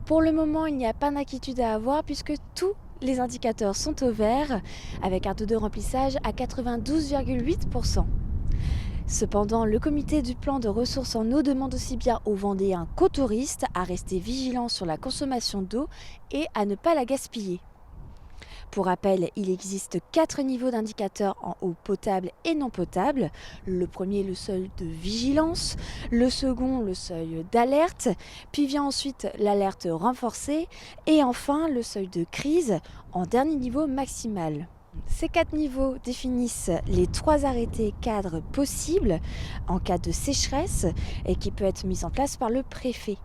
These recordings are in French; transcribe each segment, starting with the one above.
Pour le moment, il n'y a pas d'inquiétude à avoir puisque tous les indicateurs sont au vert avec un taux de remplissage à 92,8%. Cependant, le comité du plan de ressources en eau demande aussi bien aux Vendéens qu'aux touristes à rester vigilants sur la consommation d'eau et à ne pas la gaspiller. Pour rappel, il existe 4 niveaux d'indicateurs en eau potable et non potable. Le premier, le seuil de vigilance, le second, le seuil d'alerte, puis vient ensuite l'alerte renforcée et enfin le seuil de crise en dernier niveau maximal. Ces 4 niveaux définissent les 3 arrêtés cadres possibles en cas de sécheresse et qui peut être mis en place par le préfet.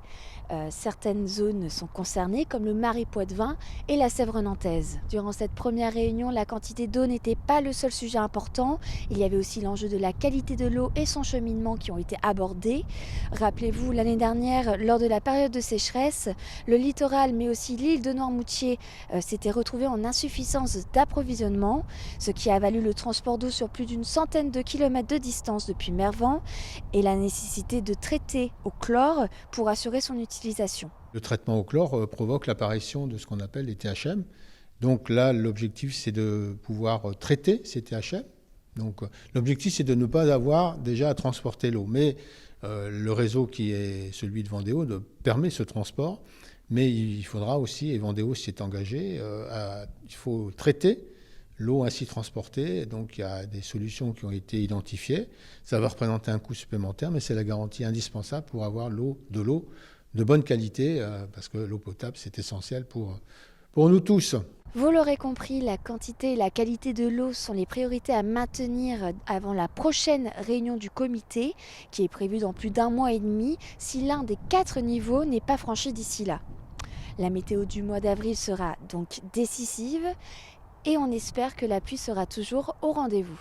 Certaines zones sont concernées comme le Marais Poitevin et la Sèvre nantaise. Durant cette première réunion, la quantité d'eau n'était pas le seul sujet important. Il y avait aussi l'enjeu de la qualité de l'eau et son cheminement qui ont été abordés. Rappelez-vous, l'année dernière, lors de la période de sécheresse, le littoral mais aussi l'île de Noirmoutier s'étaient retrouvés en insuffisance d'approvisionnement, ce qui a valu le transport d'eau sur plus d'une centaine de kilomètres de distance depuis Mervan et la nécessité de traiter au chlore pour assurer son utilisation. Le traitement au chlore provoque l'apparition de ce qu'on appelle les THM. Donc là, l'objectif, c'est de pouvoir traiter ces THM. Donc l'objectif, c'est de ne pas avoir déjà à transporter l'eau. Mais le réseau qui est celui de Vendéo permet ce transport. Mais il faudra aussi, et Vendéo s'y est engagé, il faut traiter l'eau ainsi transportée. Donc il y a des solutions qui ont été identifiées. Ça va représenter un coût supplémentaire, mais c'est la garantie indispensable pour avoir de l'eau de bonne qualité, parce que l'eau potable, c'est essentiel pour nous tous. Vous l'aurez compris, la quantité et la qualité de l'eau sont les priorités à maintenir avant la prochaine réunion du comité, qui est prévue dans plus d'un mois et demi, si l'un des 4 niveaux n'est pas franchi d'ici là. La météo du mois d'avril sera donc décisive et on espère que la pluie sera toujours au rendez-vous.